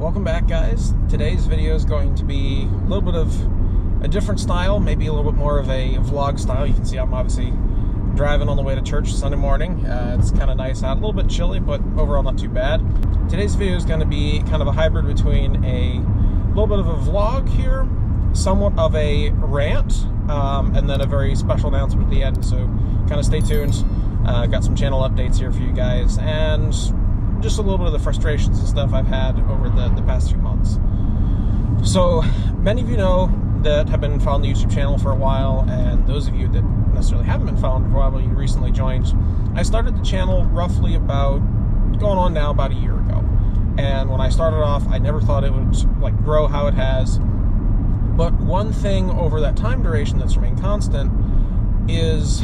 Welcome back, guys. Today's video is going to be a little bit of a different style, maybe a little bit more of a vlog style. You can see I'm obviously driving on the way to church Sunday morning. It's kind of nice out, a little bit chilly, but overall not too bad. Today's video is going to be kind of a hybrid between a little bit of a vlog here, somewhat of a rant, and then a very special announcement at the end, so kind of stay tuned. Got some channel updates here for you guys, and just a little bit of the frustrations and stuff I've had over the past few months. So, many of you know that have been following the YouTube channel for a while, and those of you that necessarily haven't been following for a while, but you recently joined, I started the channel roughly about a year ago. And when I started off, I never thought it would grow how it has. But one thing over that time duration that's remained constant is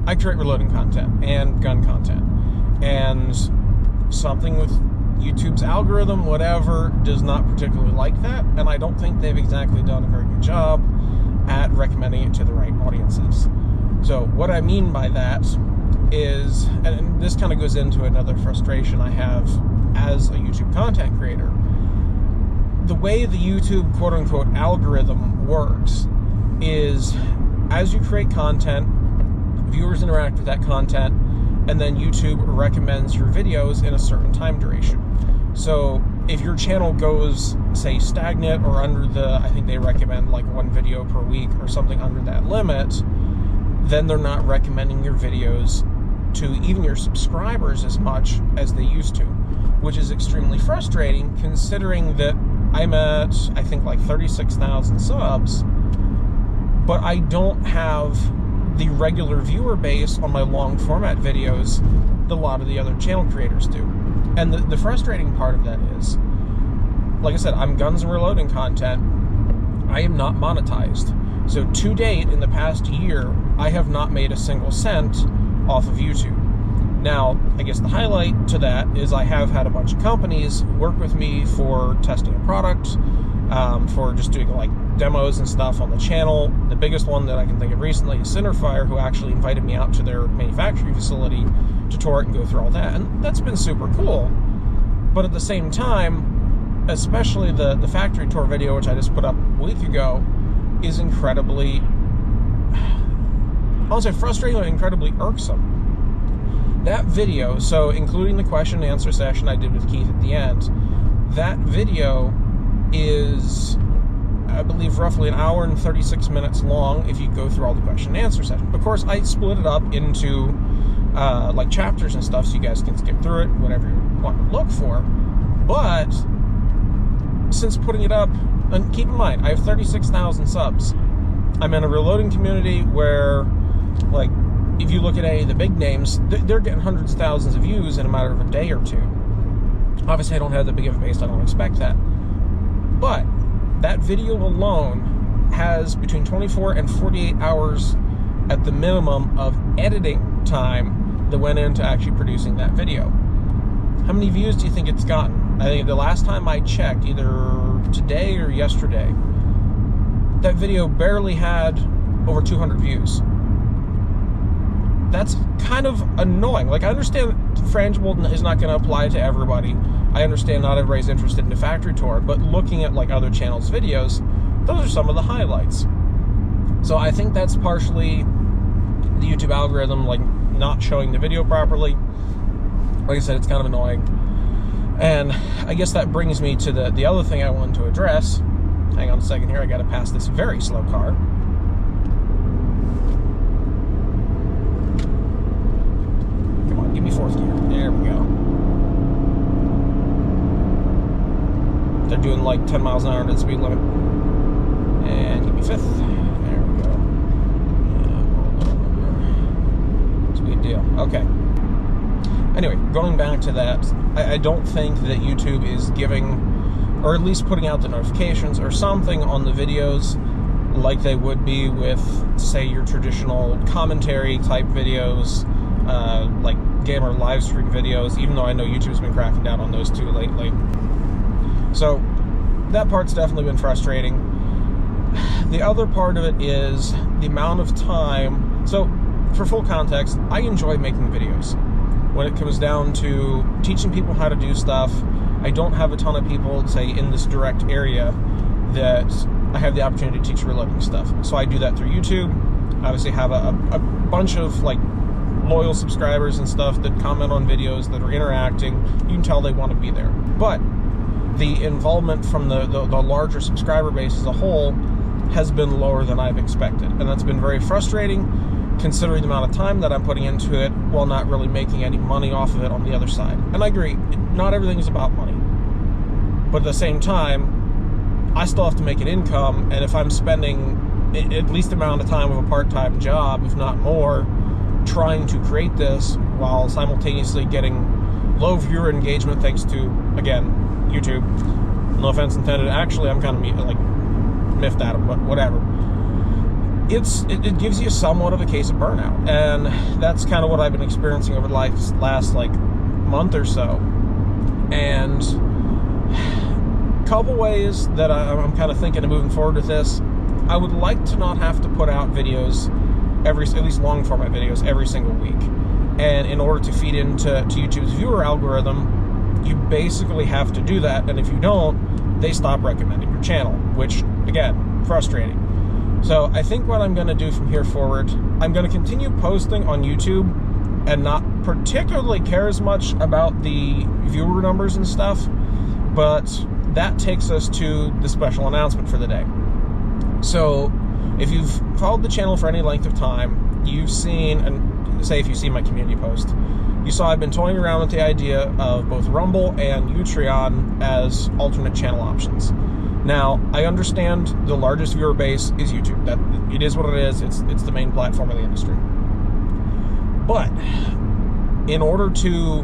I create reloading content and gun content. And something with YouTube's algorithm, whatever, does not particularly like that, and I don't think they've exactly done a very good job at recommending it to the right audiences. So what I mean by that is, and this kind of goes into another frustration I have as a YouTube content creator, the way the YouTube quote-unquote algorithm works is as you create content, viewers interact with that content, and then YouTube recommends your videos in a certain time duration. So if your channel goes, say, stagnant or under I think they recommend like one video per week or something under that limit, then they're not recommending your videos to even your subscribers as much as they used to, which is extremely frustrating considering that I'm at, I think, like 36,000 subs, but I don't have the regular viewer base on my long format videos that a lot of the other channel creators do. And the frustrating part of that is, like I said, I'm guns and reloading content. I am not monetized. So to date, in the past year, I have not made a single cent off of YouTube. Now, I guess the highlight to that is I have had a bunch of companies work with me for testing a product, for just doing like demos and stuff on the channel. The biggest one that I can think of recently is Centerfire, who actually invited me out to their manufacturing facility to tour it and go through all that, and that's been super cool. But at the same time, especially the factory tour video, which I just put up a week ago, is incredibly, I won't say frustrating, but incredibly irksome. That video, so including the question and answer session I did with Keith at the end, that video is, I believe, roughly an hour and 36 minutes long if you go through all the question and answer session. Of course, I split it up into like chapters and stuff so you guys can skip through it, whatever you want to look for. But since putting it up, and keep in mind, I have 36,000 subs. I'm in a reloading community where, like, if you look at any of the big names, they're getting hundreds of thousands of views in a matter of a day or two. Obviously, I don't have that big of a base, I don't expect that. But that video alone has between 24 and 48 hours at the minimum of editing time that went into actually producing that video. How many views do you think it's gotten? I think the last time I checked, either today or yesterday, that video barely had over 200 views. That's kind of annoying. Like, I understand frangible is not going to apply to everybody. I understand not everybody's interested in the factory tour, but looking at like other channels' videos, those are some of the highlights. So I think that's partially the YouTube algorithm, like, not showing the video properly. Like I said, it's kind of annoying. And I guess that brings me to the other thing I wanted to address. Hang on a second here, I gotta pass this very slow car. Come on, give me fourth gear. There we go. They're doing like 10 miles an hour to the speed limit. And give me fifth. There we go. Sweet deal. Okay. Anyway, going back to that, I don't think that YouTube is giving, or at least putting out the notifications or something on the videos like they would be with, say, your traditional commentary type videos, like gamer live stream videos, even though I know YouTube's been cracking down on those too lately. So that part's definitely been frustrating. The other part of it is the amount of time. So for full context, I enjoy making videos. When it comes down to teaching people how to do stuff, I don't have a ton of people, say, in this direct area that I have the opportunity to teach reloading stuff. So I do that through YouTube. I obviously have a bunch of like loyal subscribers and stuff that comment on videos, that are interacting. You can tell they want to be there. But the involvement from the larger subscriber base as a whole has been lower than I've expected. And that's been very frustrating, considering the amount of time that I'm putting into it while not really making any money off of it on the other side. And I agree, not everything is about money. But at the same time, I still have to make an income, and if I'm spending at least the amount of time of a part-time job, if not more, trying to create this while simultaneously getting low viewer engagement thanks to, again, YouTube, no offense intended, actually I'm kind of like miffed at it, but whatever. It gives you somewhat of a case of burnout, and that's kind of what I've been experiencing over the last like month or so. And a couple ways that I'm kind of thinking of moving forward with this. I would like to not have to put out videos at least long format videos every single week. And in order to feed into YouTube's viewer algorithm, you basically have to do that, and if you don't, they stop recommending your channel, which, again, frustrating. So I think what I'm going to do from here forward, I'm going to continue posting on YouTube and not particularly care as much about the viewer numbers and stuff, but that takes us to the special announcement for the day. So if you've followed the channel for any length of time, you've seen, and say if you've seen my community post, you saw I've been toying around with the idea of both Rumble and Utreon as alternate channel options. Now, I understand the largest viewer base is YouTube. That it is what it is. It's the main platform of the industry. But in order to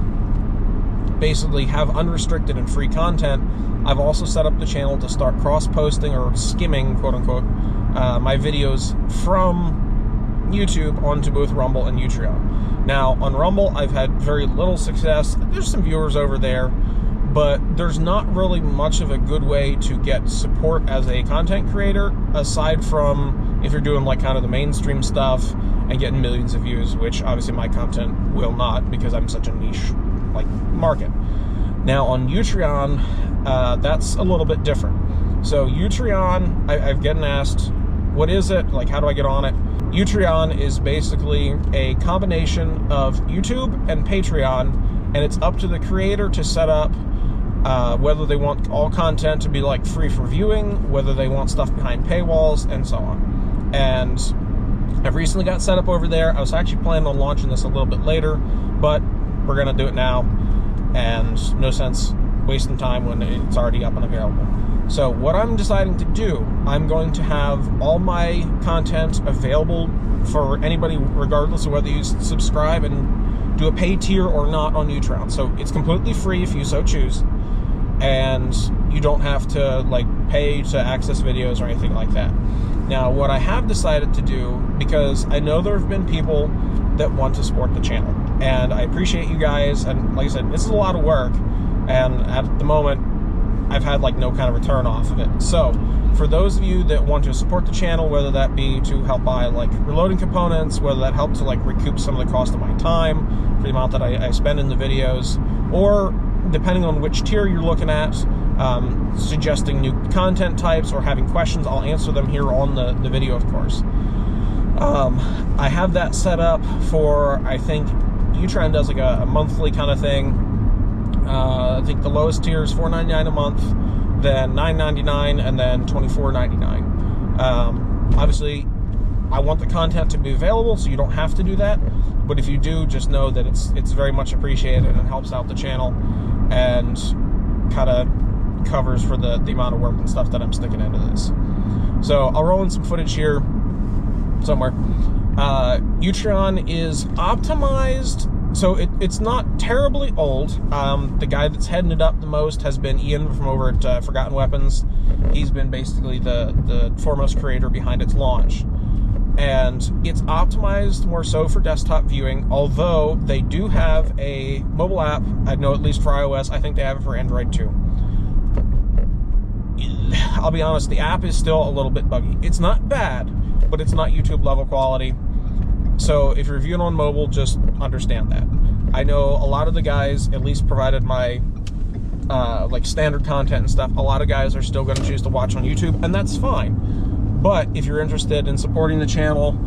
basically have unrestricted and free content, I've also set up the channel to start cross-posting or skimming, quote-unquote, my videos from YouTube onto both Rumble and Utreon. Now, on Rumble, I've had very little success. There's some viewers over there, but there's not really much of a good way to get support as a content creator, aside from if you're doing like kind of the mainstream stuff and getting millions of views, which obviously my content will not, because I'm such a niche like market. Now on Utreon, that's a little bit different. So Utreon, I've gotten asked, what is it? Like, how do I get on it? Utreon is basically a combination of YouTube and Patreon, and it's up to the creator to set up whether they want all content to be like free for viewing, whether they want stuff behind paywalls, and so on. And I've recently got set up over there. I was actually planning on launching this a little bit later, but we're gonna do it now, and no sense wasting time when it's already up and available. So what I'm deciding to do, I'm going to have all my content available for anybody, regardless of whether you subscribe and do a paid tier or not on Utreon. So it's completely free if you so choose, and you don't have to like pay to access videos or anything like that. Now, what I have decided to do, because I know there have been people that want to support the channel, and I appreciate you guys, and like I said, this is a lot of work, and at the moment I've had like no kind of return off of it. So for those of you that want to support the channel, whether that be to help buy like reloading components, whether that helps to like recoup some of the cost of my time for the amount that I spend in the videos, or depending on which tier you're looking at, suggesting new content types or having questions, I'll answer them here on the video, of course. I have that set up for, I think Utreon does like a monthly kind of thing. I think the lowest tier is $4.99 a month, then $9.99, and then $24.99. Obviously, I want the content to be available, so you don't have to do that. But if you do, just know that it's very much appreciated, and it helps out the channel and kind of covers for the amount of work and stuff that I'm sticking into this. So I'll roll in some footage here somewhere. Utreon is optimized. So it's not terribly old. The guy that's heading it up the most has been Ian from over at Forgotten Weapons. He's been basically the foremost creator behind its launch. And it's optimized more so for desktop viewing, although they do have a mobile app. I know at least for iOS. I think they have it for Android too. I'll be honest, the app is still a little bit buggy. It's not bad, but it's not YouTube level quality. So if you're viewing on mobile, just understand that. I know a lot of the guys at least provided my like standard content and stuff, a lot of guys are still going to choose to watch on YouTube, and that's fine. But if you're interested in supporting the channel,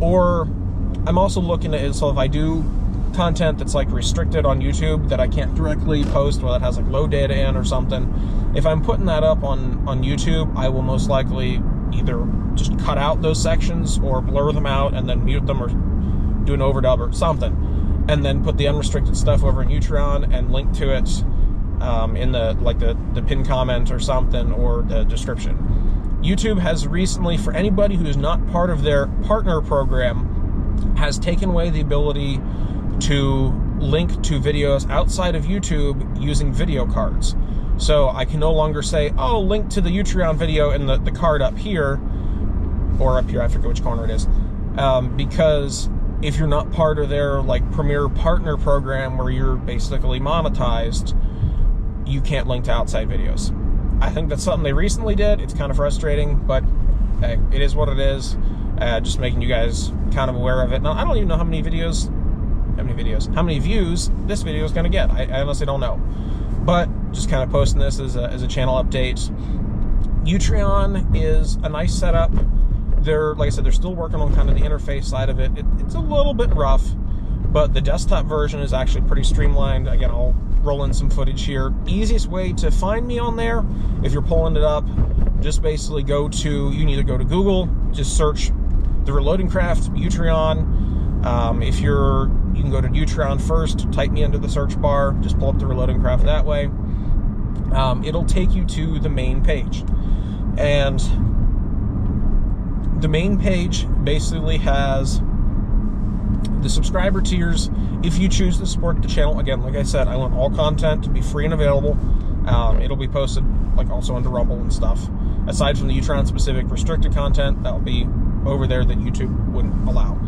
or I'm also looking at it, so if I do content that's like restricted on YouTube that I can't directly post, or that has like low data in or something, if I'm putting that up on YouTube, I will most likely either just cut out those sections or blur them out and then mute them or do an overdub or something, and then put the unrestricted stuff over in Utreon and link to it in the pinned comment or something, or the description. YouTube has recently, for anybody who is not part of their partner program, has taken away the ability to link to videos outside of YouTube using video cards. So I can no longer say, oh, link to the Utreon video in the card up here, or up here, I forget which corner it is, because if you're not part of their like premier partner program where you're basically monetized, you can't link to outside videos. I think that's something they recently did. It's kind of frustrating, but hey, it is what it is. Just making you guys kind of aware of it. Now, I don't even know how many views this video is going to get. I honestly don't know. But just kind of posting this as a channel update. Utreon is a nice setup. They're, like I said, they're still working on kind of the interface side of it. It's a little bit rough, but the desktop version is actually pretty streamlined. Again, I'll roll in some footage here. Easiest way to find me on there, if you're pulling it up, just basically you can either go to Google, just search the Reloading Craft Utreon. You can go to Utreon first, type me into the search bar, just pull up the Reloading Craft that way. It'll take you to the main page. And the main page basically has the subscriber tiers. If you choose to support the channel, again, like I said, I want all content to be free and available. It'll be posted like also under Rumble and stuff. Aside from the Utreon specific restricted content, that'll be over there that YouTube wouldn't allow.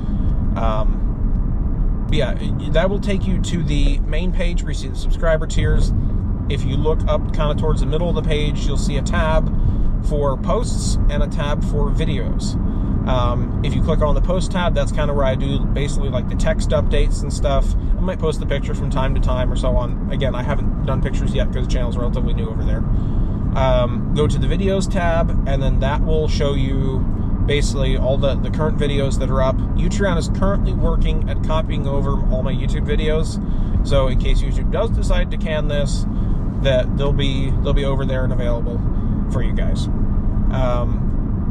Yeah, that will take you to the main page where you see the subscriber tiers. If you look up kind of towards the middle of the page, you'll see a tab for posts and a tab for videos. If you click on the post tab, that's kind of where I do basically like the text updates and stuff. I might post a picture from time to time or so on. Again, I haven't done pictures yet because the channel's relatively new over there. Go to the videos tab, and then that will show you basically all the current videos that are up. Utreon is currently working at copying over all my YouTube videos, so in case YouTube does decide to can this, that they'll be over there and available for you guys.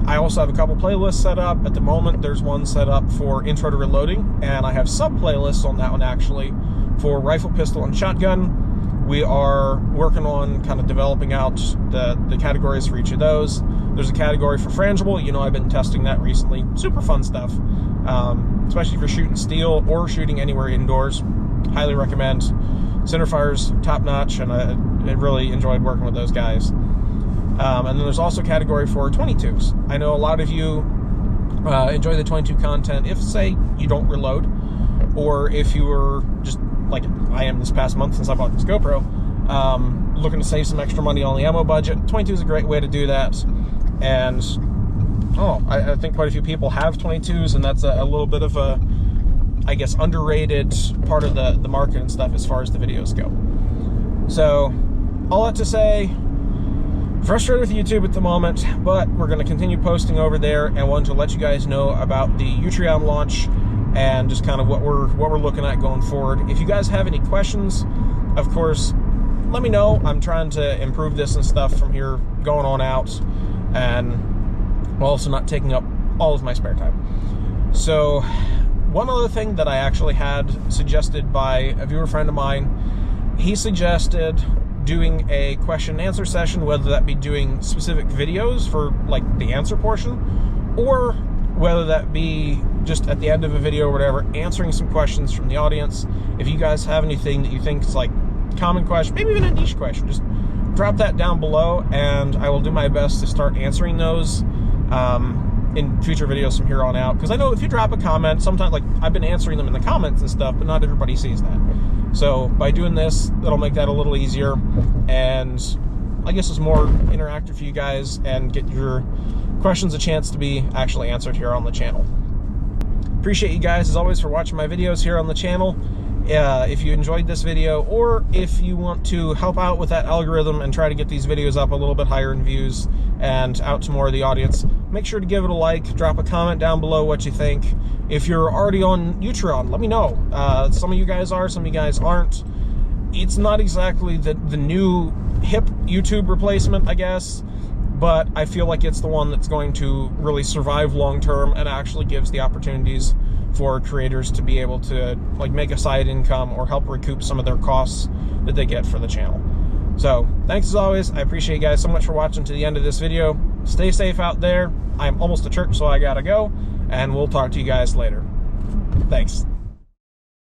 I also have a couple playlists set up. At the moment, there's one set up for Intro to Reloading, and I have sub-playlists on that one actually for Rifle, Pistol, and Shotgun. We are working on kind of developing out the categories for each of those. There's a category for frangible. You know, I've been testing that recently. Super fun stuff, especially if you're shooting steel or shooting anywhere indoors. Highly recommend. Centerfire's top-notch, and I really enjoyed working with those guys. And then there's also a category for 22s. I know a lot of you enjoy the 22 content if, say, you don't reload, or if you were just like I am this past month since I bought this GoPro, looking to save some extra money on the ammo budget. 22 is a great way to do that. And I think quite a few people have 22s, and that's a little bit of a, I guess, underrated part of the market and stuff as far as the videos go. So all that to say, frustrated with YouTube at the moment, but we're going to continue posting over there, and wanted to let you guys know about the Utreon launch and just kind of what we're looking at going forward. If you guys have any questions, of course, let me know. I'm trying to improve this and stuff from here going on out, and while also not taking up all of my spare time. So one other thing that I actually had suggested by a viewer friend of mine, he suggested doing a question and answer session, whether that be doing specific videos for like the answer portion, or whether that be just at the end of a video or whatever, answering some questions from the audience. If you guys have anything that you think is like common question, maybe even a niche question, just drop that down below, and I will do my best to start answering those in future videos from here on out. Because I know if you drop a comment, sometimes, like, I've been answering them in the comments and stuff, but not everybody sees that. So by doing this, that'll make that a little easier, and I guess it's more interactive for you guys and get your questions a chance to be actually answered here on the channel. Appreciate you guys as always for watching my videos here on the channel. if you enjoyed this video, or if you want to help out with that algorithm and try to get these videos up a little bit higher in views and out to more of the audience, make sure to give it a like, drop a comment down below what you think. If you're already on Utron, let me know. Some of you guys are, some of you guys aren't. It's not exactly the new hip YouTube replacement, I guess, but I feel like it's the one that's going to really survive long term and actually gives the opportunities for creators to be able to like make a side income or help recoup some of their costs that they get for the channel. So thanks as always. I appreciate you guys so much for watching to the end of this video. Stay safe out there. I'm almost to church, so I gotta go, and we'll talk to you guys later. Thanks.